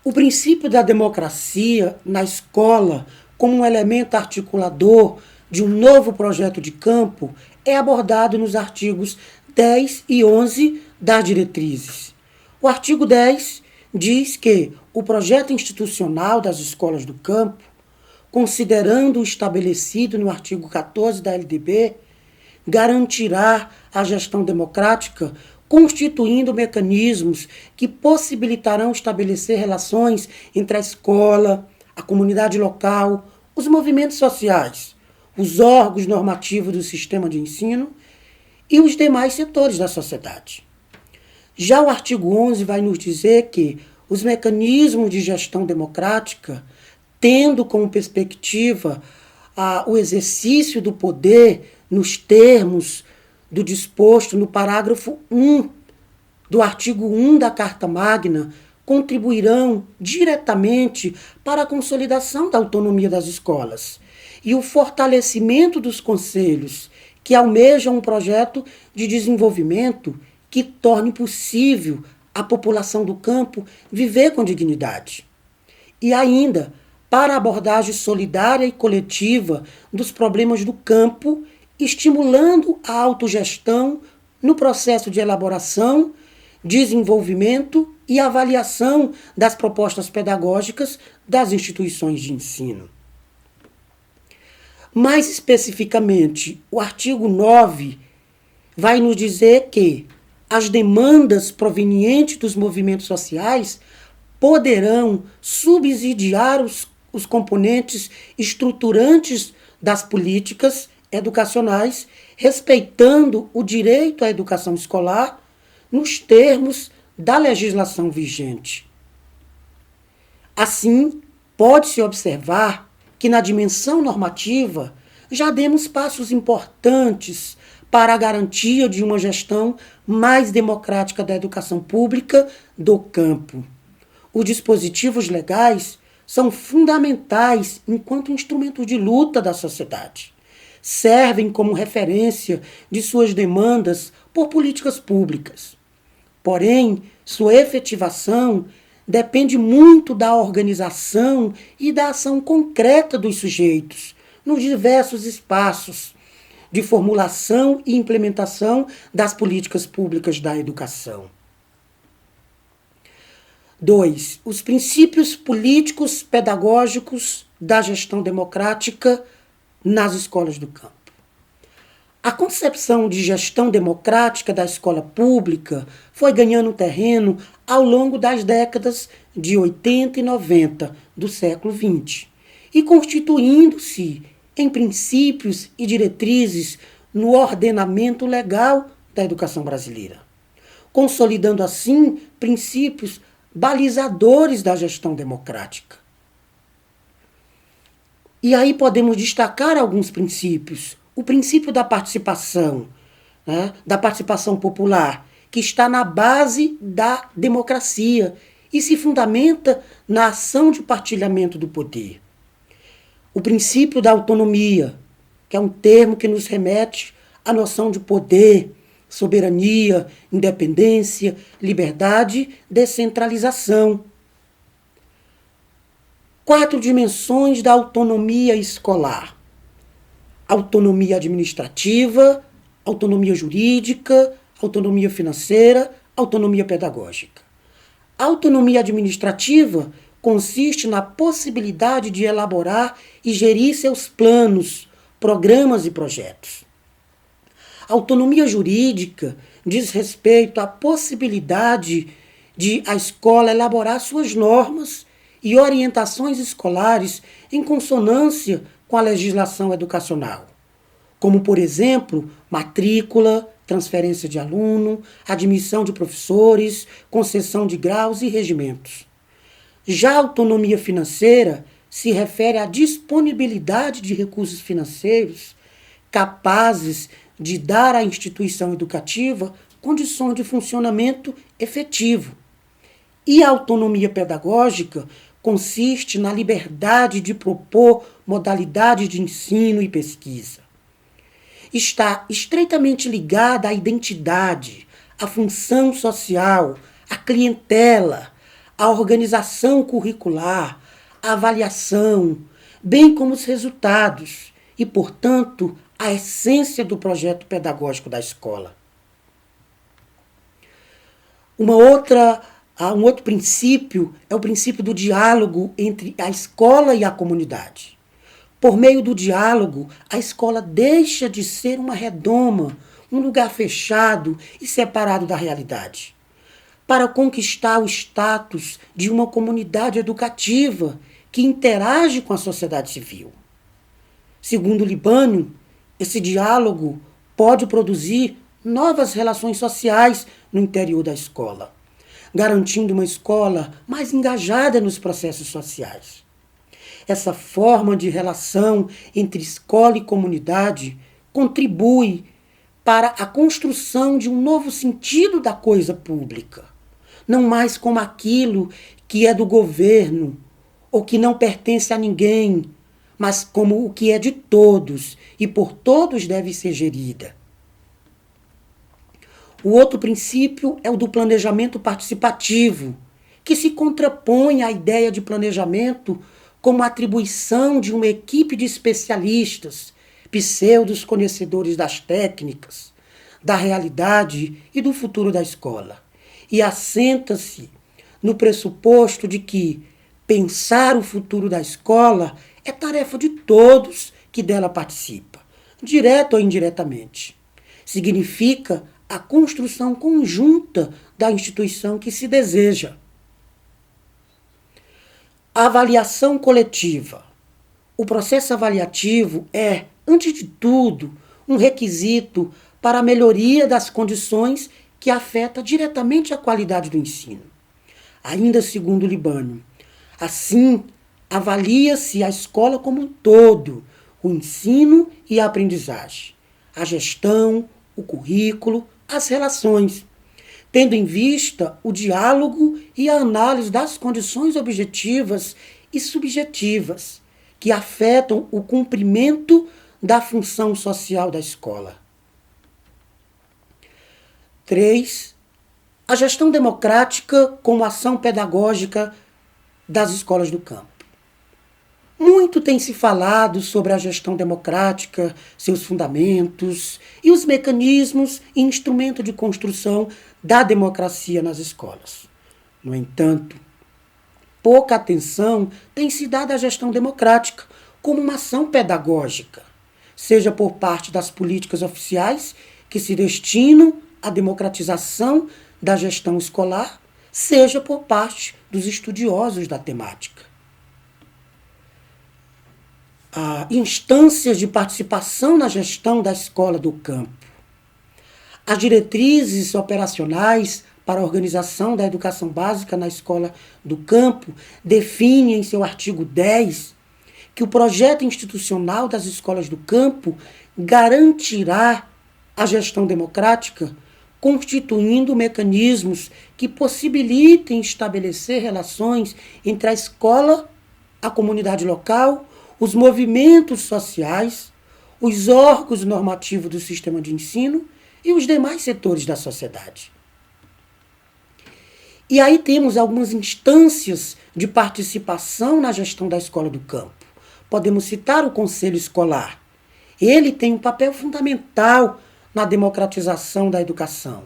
O princípio da democracia na escola, como um elemento articulador de um novo projeto de campo, é abordado nos artigos 10 e 11 das diretrizes. O artigo 10 diz que o projeto institucional das escolas do campo, considerando o estabelecido no artigo 14 da LDB, garantirá a gestão democrática, constituindo mecanismos que possibilitarão estabelecer relações entre a escola, a comunidade local, os movimentos sociais, os órgãos normativos do sistema de ensino e os demais setores da sociedade. Já o artigo 11 vai nos dizer que os mecanismos de gestão democrática, tendo como perspectiva o exercício do poder nos termos do disposto no parágrafo 1 do artigo 1 da Carta Magna, contribuirão diretamente para a consolidação da autonomia das escolas e o fortalecimento dos conselhos que almejam um projeto de desenvolvimento que torne possível a população do campo viver com dignidade. E ainda, para a abordagem solidária e coletiva dos problemas do campo, estimulando a autogestão no processo de elaboração, desenvolvimento e avaliação das propostas pedagógicas das instituições de ensino. Mais especificamente, o artigo 9 vai nos dizer que as demandas provenientes dos movimentos sociais poderão subsidiar os componentes estruturantes das políticas educacionais, respeitando o direito à educação escolar nos termos da legislação vigente. Assim, pode-se observar que na dimensão normativa já demos passos importantes para a garantia de uma gestão mais democrática da educação pública do campo. Os dispositivos legais são fundamentais enquanto instrumento de luta da sociedade. Servem como referência de suas demandas por políticas públicas. Porém, sua efetivação depende muito da organização e da ação concreta dos sujeitos nos diversos espaços de formulação e implementação das políticas públicas da educação. 2. Os princípios políticos pedagógicos da gestão democrática nas escolas do campo. A concepção de gestão democrática da escola pública foi ganhando terreno ao longo das décadas de 80 e 90 do século XX e constituindo-se em princípios e diretrizes no ordenamento legal da educação brasileira, consolidando assim princípios balizadores da gestão democrática. E aí podemos destacar alguns princípios. O princípio da participação popular, que está na base da democracia e se fundamenta na ação de partilhamento do poder. O princípio da autonomia, que é um termo que nos remete à noção de poder, soberania, independência, liberdade, descentralização. 4 dimensões da autonomia escolar: autonomia administrativa, autonomia jurídica, autonomia financeira, autonomia pedagógica. A autonomia administrativa consiste na possibilidade de elaborar e gerir seus planos, programas e projetos. A autonomia jurídica diz respeito à possibilidade de a escola elaborar suas normas e orientações escolares em consonância com a legislação educacional, como, por exemplo, matrícula, transferência de aluno, admissão de professores, concessão de graus e regimentos. Já a autonomia financeira se refere à disponibilidade de recursos financeiros capazes de dar à instituição educativa condições de funcionamento efetivo. E a autonomia pedagógica consiste na liberdade de propor modalidades de ensino e pesquisa. está estreitamente ligada à identidade, à função social, à clientela, à organização curricular, à avaliação, bem como os resultados e, portanto, à essência do projeto pedagógico da escola. Um outro princípio é o princípio do diálogo entre a escola e a comunidade. Por meio do diálogo, a escola deixa de ser uma redoma, um lugar fechado e separado da realidade, para conquistar o status de uma comunidade educativa que interage com a sociedade civil. Segundo Libânio, esse diálogo pode produzir novas relações sociais no interior da escola, garantindo uma escola mais engajada nos processos sociais. Essa forma de relação entre escola e comunidade contribui para a construção de um novo sentido da coisa pública, não mais como aquilo que é do governo ou que não pertence a ninguém, mas como o que é de todos e por todos deve ser gerida. O outro princípio é o do planejamento participativo, que se contrapõe à ideia de planejamento como atribuição de uma equipe de especialistas, pseudos conhecedores das técnicas, da realidade e do futuro da escola, e assenta-se no pressuposto de que pensar o futuro da escola é tarefa de todos que dela participam, direto ou indiretamente. Significa a construção conjunta da instituição que se deseja. A avaliação coletiva. O processo avaliativo é, antes de tudo, um requisito para a melhoria das condições que afeta diretamente a qualidade do ensino. Ainda segundo Libânio, assim, avalia-se a escola como um todo, o ensino e a aprendizagem, a gestão, o currículo, as relações, tendo em vista o diálogo e a análise das condições objetivas e subjetivas que afetam o cumprimento da função social da escola. 3. A gestão democrática como ação pedagógica das escolas do campo. Muito tem se falado sobre a gestão democrática, seus fundamentos e os mecanismos e instrumento de construção da democracia nas escolas. No entanto, pouca atenção tem se dado à gestão democrática como uma ação pedagógica, seja por parte das políticas oficiais que se destinam à democratização da gestão escolar, seja por parte dos estudiosos da temática. Instâncias de participação na gestão da escola do campo. As diretrizes operacionais para a organização da educação básica na escola do campo definem em seu artigo 10 que o projeto institucional das escolas do campo garantirá a gestão democrática, constituindo mecanismos que possibilitem estabelecer relações entre a escola, a comunidade local, os movimentos sociais, os órgãos normativos do sistema de ensino e os demais setores da sociedade. E aí temos algumas instâncias de participação na gestão da escola do campo. Podemos citar o Conselho Escolar. Ele tem um papel fundamental na democratização da educação,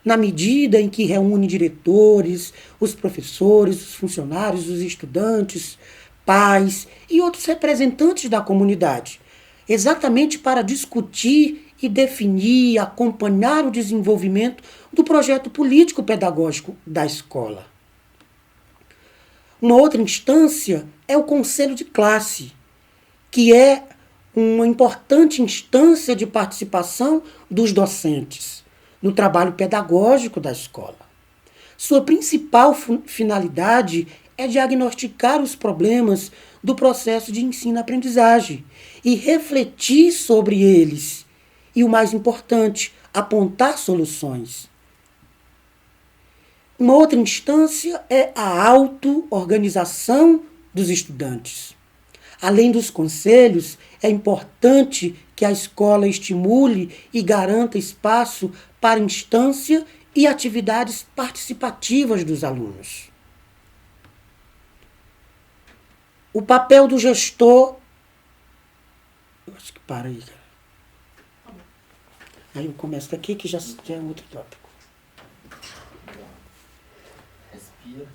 na medida em que reúne diretores, os professores, os funcionários, os estudantes, pais e outros representantes da comunidade, exatamente para discutir e definir e acompanhar o desenvolvimento do projeto político-pedagógico da escola. Uma outra instância é o Conselho de Classe, que é uma importante instância de participação dos docentes no trabalho pedagógico da escola. Sua principal finalidade é diagnosticar os problemas do processo de ensino-aprendizagem e refletir sobre eles. E o mais importante, apontar soluções. Uma outra instância é a auto-organização dos estudantes. Além dos conselhos, é importante que a escola estimule e garanta espaço para instância e atividades participativas dos alunos. O papel do gestor... Eu acho que para aí, cara. Aí eu começo daqui, que já é outro tópico. Respira.